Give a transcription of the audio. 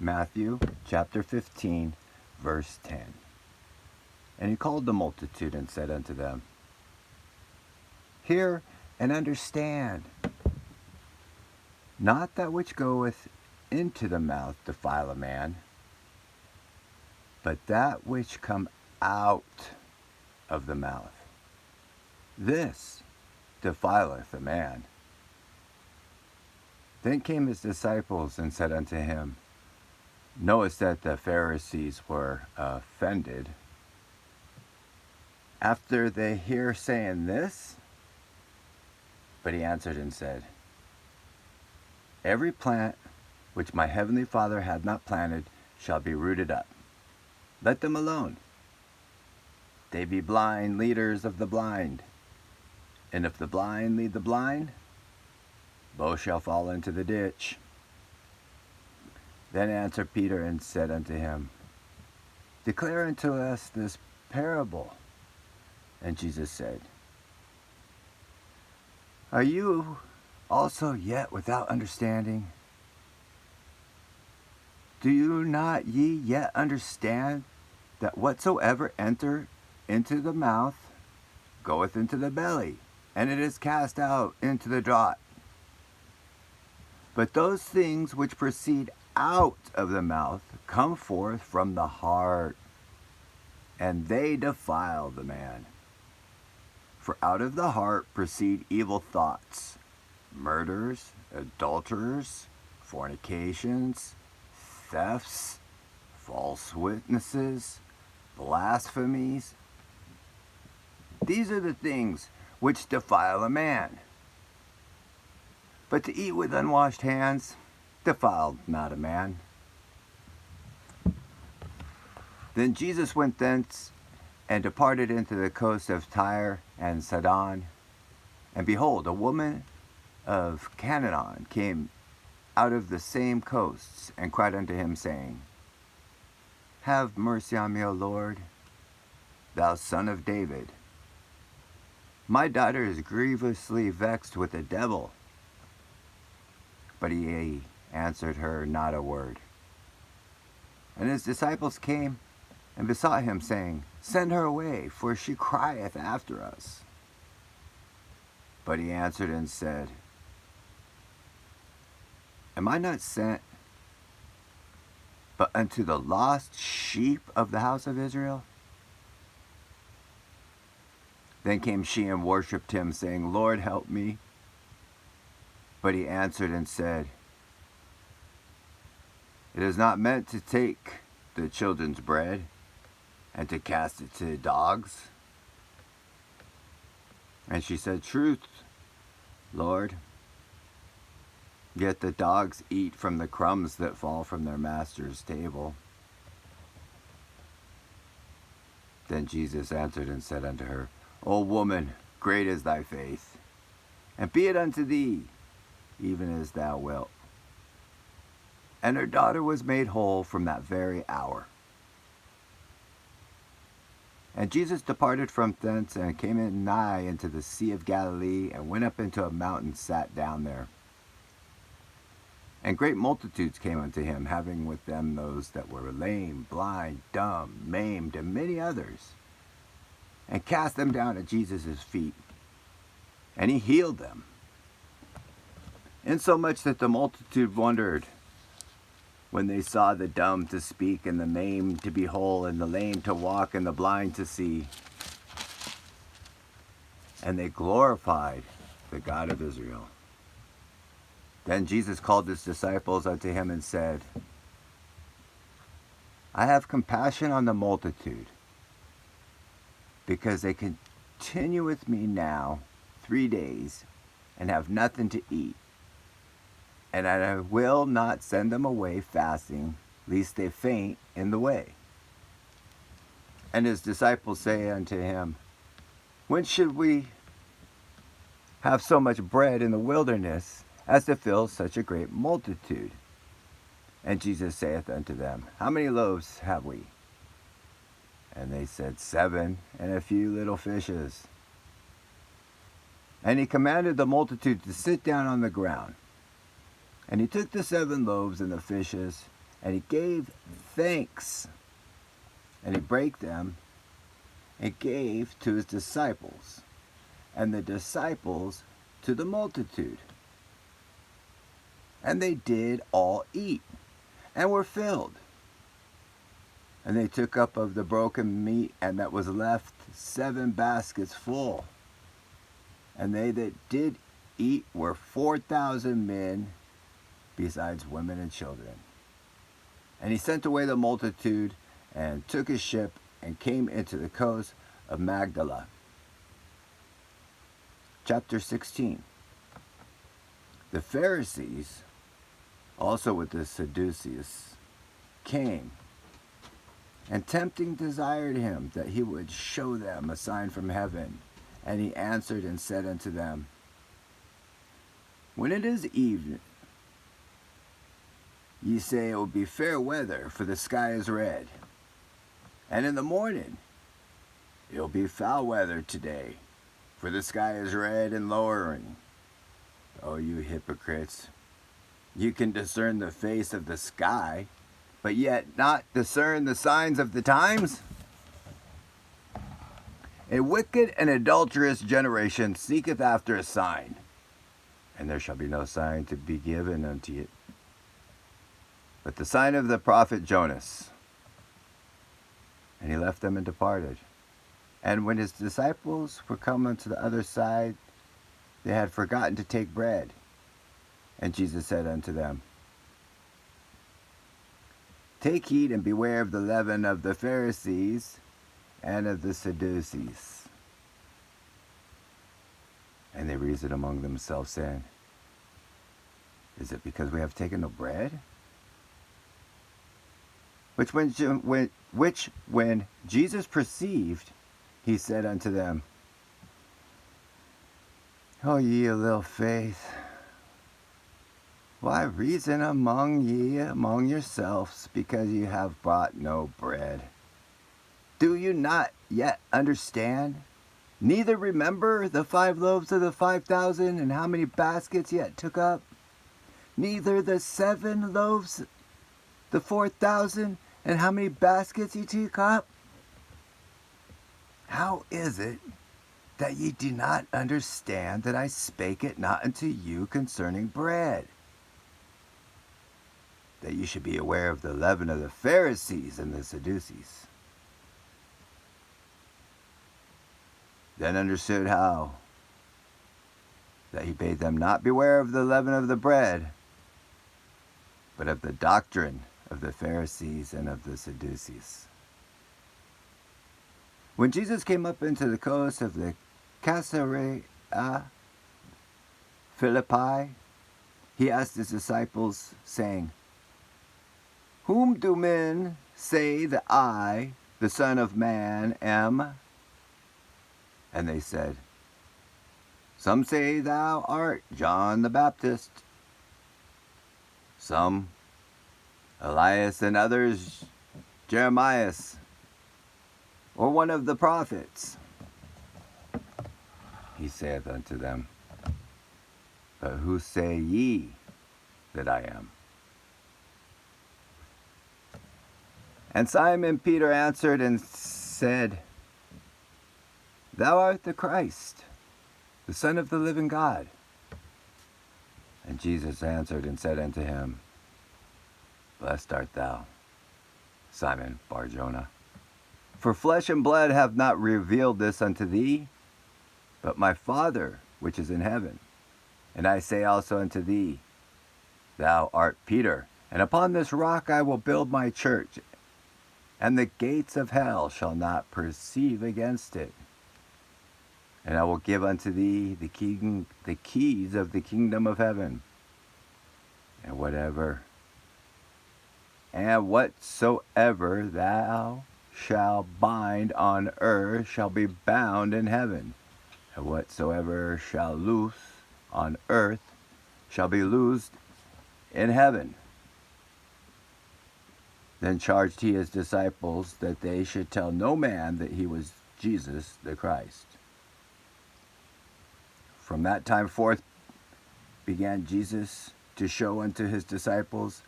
Matthew chapter 15, verse 10. And he called the multitude and said unto them, Hear and understand. Not that which goeth into the mouth defile a man, but that which come out of the mouth, this defileth a man. Then came his disciples and said unto him, Knowest that the Pharisees were offended after they hear saying this? But he answered and said, Every plant which my heavenly Father hath not planted shall be rooted up. Let them alone. They be blind leaders of the blind. And if the blind lead the blind, both shall fall into the ditch. Then answered Peter and said unto him, Declare unto us this parable. And Jesus said, Are you also yet without understanding? Do you not ye yet understand that whatsoever enter into the mouth goeth into the belly, and it is cast out into the draught? But those things which proceed out of the mouth come forth from the heart, and they defile the man. For out of the heart proceed evil thoughts, murders, adulterers, fornications, thefts, false witnesses, blasphemies. These are the things which defile a man. But to eat with unwashed hands defiled not a man. Then Jesus went thence and departed into the coast of Tyre and Sidon. And behold, a woman of Canaan came out of the same coasts, and cried unto him, saying, Have mercy on me, O Lord, thou son of David. My daughter is grievously vexed with the devil. But he answered her not a word. And his disciples came and besought him, saying, Send her away, for she crieth after us. But he answered and said, Am I not sent but unto the lost sheep of the house of Israel? Then came she and worshipped him, saying, Lord, help me. But he answered and said, It is not meant to take the children's bread and to cast it to dogs. And she said, Truth, Lord. Yet the dogs eat from the crumbs that fall from their master's table. Then Jesus answered and said unto her, O woman, great is thy faith, and be it unto thee, even as thou wilt. And her daughter was made whole from that very hour. And Jesus departed from thence, and came in nigh into the Sea of Galilee, and went up into a mountain, sat down there. And great multitudes came unto him, having with them those that were lame, blind, dumb, maimed, and many others, and cast them down at Jesus' feet. And he healed them, insomuch that the multitude wondered when they saw the dumb to speak, and the maimed to be whole, and the lame to walk, and the blind to see. And they glorified the God of Israel. Then Jesus called his disciples unto him and said, I have compassion on the multitude, because they continue with me now 3 days, and have nothing to eat. And I will not send them away fasting, lest they faint in the way. And his disciples say unto him, When should we have so much bread in the wilderness, as to fill such a great multitude? And Jesus saith unto them, How many loaves have we? And they said, 7, and a few little fishes. And he commanded the multitude to sit down on the ground. And he took the 7 loaves and the fishes, And he gave thanks, and he brake them, and gave to his disciples, and the disciples to the multitude. And they did all eat, and were filled. And they took up of the broken meat, and that was left 7 baskets full. And they that did eat were 4,000 men, besides women and children. And he sent away the multitude, and took his ship, and came into the coast of Magdala. Chapter 16. The Pharisees, also with the Sadducees, came, and tempting desired him that he would show them a sign from heaven. And he answered and said unto them, When it is evening, ye say it will be fair weather, for the sky is red. And in the morning, it will be foul weather today, for the sky is red and lowering. O you hypocrites, you can discern the face of the sky, but yet not discern the signs of the times? A wicked and adulterous generation seeketh after a sign, and there shall be no sign to be given unto it, but the sign of the prophet Jonas. And he left them and departed. And when his disciples were come unto the other side, they had forgotten to take bread. And Jesus said unto them, Take heed and beware of the leaven of the Pharisees and of the Sadducees. And they reasoned among themselves, saying, Is it because we have taken no bread? Which when Jesus perceived, he said unto them, O ye of little faith, why reason among yourselves, because ye have brought no bread? Do you not yet understand? Neither remember the 5 loaves of the 5,000, and how many baskets yet took up? Neither the 7 loaves, the 4,000, and how many baskets ye took up? How is it that ye do not understand that I spake it not unto you concerning bread? That you should be aware of the leaven of the Pharisees and the Sadducees. Then understood how that he bade them not beware of the leaven of the bread, but of the doctrine of the Pharisees and of the Sadducees. When Jesus came up into the coast of the Caesarea Philippi, he asked his disciples, saying, Whom do men say that I, the Son of Man, am? And they said, Some say thou art John the Baptist, some Elias, and others Jeremiah, or one of the prophets. He saith unto them, But who say ye that I am? And Simon Peter answered and said, Thou art the Christ, the Son of the living God. And Jesus answered and said unto him, Blessed art thou, Simon Bar-Jonah, for flesh and blood have not revealed this unto thee, but my Father which is in heaven. And I say also unto thee, Thou art Peter, and upon this rock I will build my church, and the gates of hell shall not prevail against it. And I will give unto thee the keys of the kingdom of heaven. And whatsoever thou shalt bind on earth shall be bound in heaven, and whatsoever shall loose on earth shall be loosed in heaven. Then charged he his disciples that they should tell no man that he was Jesus the Christ. From that time forth began Jesus to show unto his disciples